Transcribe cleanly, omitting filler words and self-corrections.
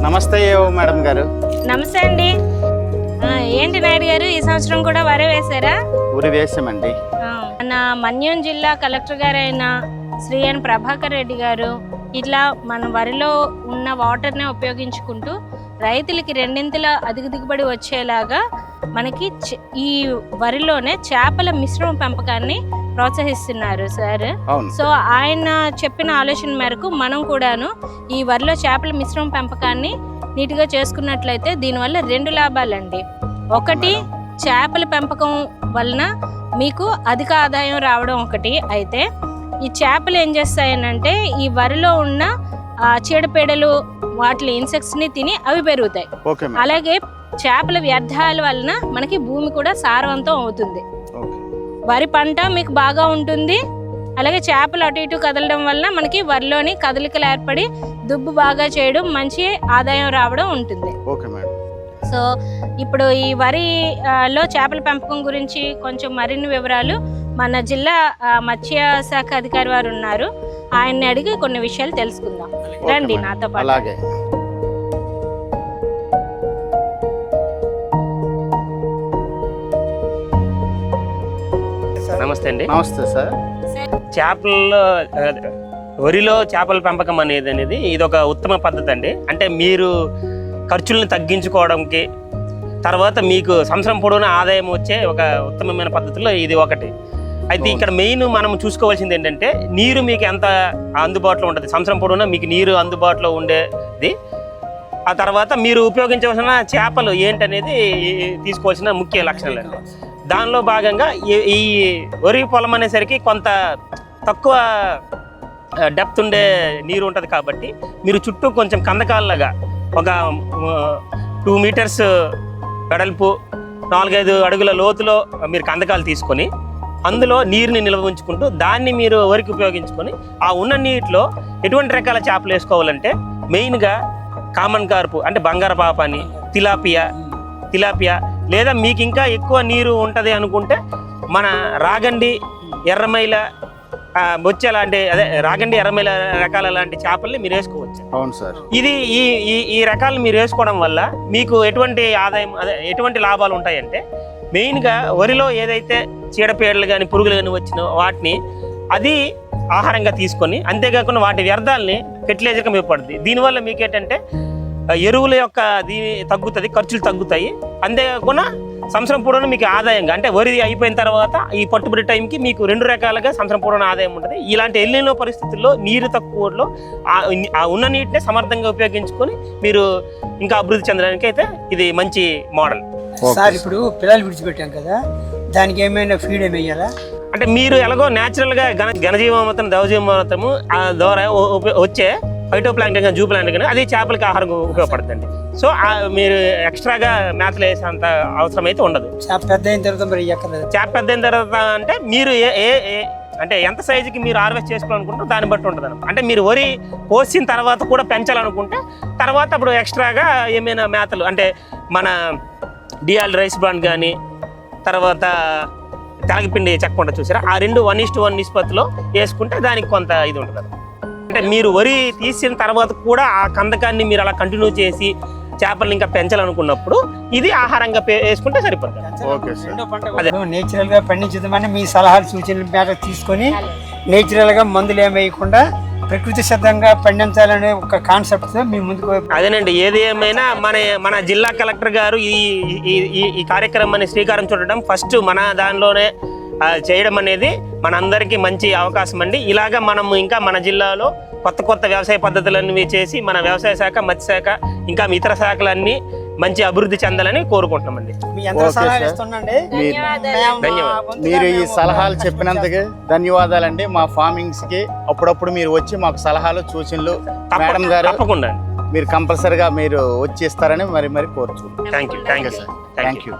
నమస్తే మేడం గారు. నమస్తే అండి. ఏంటి నాయుడు గారు, ఈ సంవత్సరం కూడా వరి వేశారా? ఊరి వేసామండి. మన మన్యం జిల్లా కలెక్టర్ గారైన శ్రీ ఎన్ ప్రభాకర్ రెడ్డి గారు ఇట్లా మన వరిలో ఉన్న వాటర్ని ఉపయోగించుకుంటూ రైతులకి రెండింతల అధిక దిగుబడి వచ్చేలాగా మనకి ఈ వరిలోనే చేపల మిశ్రమ పెంపకాన్ని ప్రోత్సహిస్తున్నారు సార్. సో ఆయన చెప్పిన ఆలోచన మేరకు మనం కూడాను ఈ వరిలో చేపల మిశ్రమ పెంపకాన్ని నీట్గా చేసుకున్నట్లయితే దీనివల్ల 2 లాభాలండి. ఒకటి, చేపల పెంపకం వలన మీకు అధిక ఆదాయం రావడం ఒకటి. అయితే ఈ చేపలు ఏం చేస్తాయనంటే ఈ వరిలో ఉన్న చీడపీడలు వాటి ఇన్సెక్ట్స్ని తిని అవి పెరుగుతాయి. అలాగే చేపల వ్యర్థాల వలన మనకి భూమి కూడా సారవంతం అవుతుంది, వరి పంట మీకు బాగా ఉంటుంది. అలాగే చేపలు అటు ఇటు కదలడం వల్ల మనకి వరిలోని కదలికలు ఏర్పడి దుబ్బు బాగా చేయడం, మంచి ఆదాయం రావడం ఉంటుంది. సో ఇప్పుడు ఈ వరిలో చేపల పెంపకం గురించి కొంచెం మరిన్ని వివరాలు మన జిల్లా మత్స్య శాఖ అధికారి వారు ఉన్నారు, ఆయన్ని అడిగి కొన్ని విషయాలు తెలుసుకుందాం. రండి నాతో పాటు. నమస్తే అండి. నమస్తే సార్. చేపల్లో వరిలో చేపల పెంపకం అనేది ఇది ఒక ఉత్తమ పద్ధతి అండి. అంటే మీరు ఖర్చులను తగ్గించుకోవడానికి, తర్వాత మీకు సంవత్సరం పొడవునా ఆదాయం వచ్చే ఒక ఉత్తమమైన పద్ధతిలో ఇది ఒకటి. అయితే ఇక్కడ మెయిన్ మనం చూసుకోవాల్సింది ఏంటంటే నీరు మీకు ఎంత అందుబాటులో ఉంటుంది, సంవత్సరం పొడవునా మీకు నీరు అందుబాటులో ఉండేది. ఆ తర్వాత మీరు ఉపయోగించవలసిన చేపలు ఏంటనేది తీసుకోవాల్సిన ముఖ్య లక్షణాలు అండి. దానిలో భాగంగా ఈ వరి పొలం అనేసరికి కొంత తక్కువ డెప్త్ ఉండే నీరు ఉంటుంది కాబట్టి మీరు చుట్టూ కొంచెం కందకాలలాగా ఒక 2 మీటర్స్ వెడల్పు 4-5 అడుగుల లోతులో మీరు కందకాలు తీసుకొని అందులో నీరుని నిల్వ ఉంచుకుంటూ దాన్ని మీరు వరికి ఉపయోగించుకొని ఆ ఉన్న నీటిలో ఎటువంటి రకాల చేపలు వేసుకోవాలంటే మెయిన్గా కామన్ కార్పు అంటే బంగారపాప అని, తిలాపియా లేదా మీకు ఇంకా ఎక్కువ నీరు ఉంటుంది అనుకుంటే మన రాగండి, ఎర్రమైల, బొచ్చె లాంటి రాగండి, ఎర్రమైల రకాల లాంటి చేపల్ని మీరు వేసుకోవచ్చు. అవును సార్. ఇది ఈ రకాలను మీరు వేసుకోవడం వల్ల మీకు ఎటువంటి ఆదాయం ఎటువంటి లాభాలు ఉంటాయంటే మెయిన్గా వరిలో ఏదైతే చీడపీడలు కానీ పురుగులు కానీ వచ్చిన వాటిని అది ఆహారంగా తీసుకొని, అంతేకాకుండా వాటి వ్యర్థాలని ఫెర్టిలైజర్గా ఉపయోగపడుతుంది. దీనివల్ల మీకు ఏంటంటే ఎరువుల యొక్క తగ్గుతుంది, ఖర్చులు తగ్గుతాయి. అంతేకాకుండా సంవత్సరం పొడవునా మీకు ఆదాయంగా అంటే వరి అయిపోయిన తర్వాత ఈ పట్టుబడి టైంకి మీకు 2 రకాలుగా సంవత్సరం పొడవునా ఆదాయం ఉంటుంది. ఇలాంటి ఎల్లినో పరిస్థితుల్లో నీరు తక్కువలో ఆ ఉన్న నీటిని సమర్థంగా ఉపయోగించుకొని మీరు ఇంకా అభివృద్ధి చెందడానికి అయితే ఇది మంచి మోడల్ సార్. ఇప్పుడు పిల్లలు విడిచిపెట్టాం కదా, దానికి ఏమైనా ఫీడ్ ఏమి వేయాలా? అంటే మీరు ఎలాగో న్యాచురల్గా ఘనజీవామృతం, ద్రవజీవామృతము ద్వారా వచ్చే ఫైటో ప్లాంక్టన్ కానీ జూ ప్లాంక్టన్ కానీ అది చేపలకి ఆహారం ఉపయోగపడుతుంది. సో మీరు ఎక్స్ట్రాగా మేతలు వేసేంత అవసరం అయితే ఉండదు. చేప పెద్ద అయిన తర్వాత మరి చేప పెద్ద అయిన తర్వాత అంటే మీరు అంటే ఎంత సైజుకి మీరు హార్వెస్ట్ చేసుకోవాలనుకుంటారో దాన్ని బట్టి ఉంటుంది అన్నమాట. అంటే మీరు వరి పోసిన తర్వాత కూడా పెంచాలనుకుంటే తర్వాత అప్పుడు ఎక్స్ట్రాగా ఏమైనా మేతలు అంటే మన డిఆల్ రైస్ బ్రాండ్ కానీ తర్వాత తెలగపిండి చెక్క చూసారా, ఆ 2 1:1 నిష్పత్తిలో వేసుకుంటే దానికి కొంత ఇది ఉంటుంది. అంటే మీరు వరి తీసిన తర్వాత కూడా ఆ కందకాన్ని మీరు అలా కంటిన్యూ చేసి చేపలను ఇంకా పెంచాలనుకున్నప్పుడు ఇది ఆహారంగా వేసుకుంటే సరిపోతుంది. నేచురల్ గా పండించదామని మీ సలహాలు సూచనలు మేరకు తీసుకొని నేచురల్ గా మందులు ఏమి వేయకుండా ప్రకృతి సిద్ధంగా పండించాలనే ఒక కాన్సెప్ట్ మీ ముందుకు. అదేనండి, ఏది ఏమైనా మన జిల్లా కలెక్టర్ గారు ఈ కార్యక్రమాన్ని శ్రీకారం చుట్టడం ఫస్ట్ మన దానిలోనే చేయడం అనేది మనందరికీ మంచి అవకాశం అండి. ఇలాగా మనం ఇంకా మన జిల్లాలో కొత్త వ్యవసాయ పద్ధతులన్నీ చేసి మన వ్యవసాయ శాఖ, మత్స్య శాఖ ఇంకా ఇతర శాఖలన్నీ మంచి అభివృద్ధి చెందాలని కోరుకుంటున్నామండి. మీరు ఈ సలహాలు చెప్పినందుకు ధన్యవాదాలండి. మా ఫార్మింగ్స్ కి అప్పుడప్పుడు మీరు వచ్చి మాకు సలహాలు సూచనలు మేడం గారు తప్పకుండా మీరు కంపల్సరిగా మీరు వచ్చి ఇస్తారని మరి కోరుచు. Thank you sir. Thank you.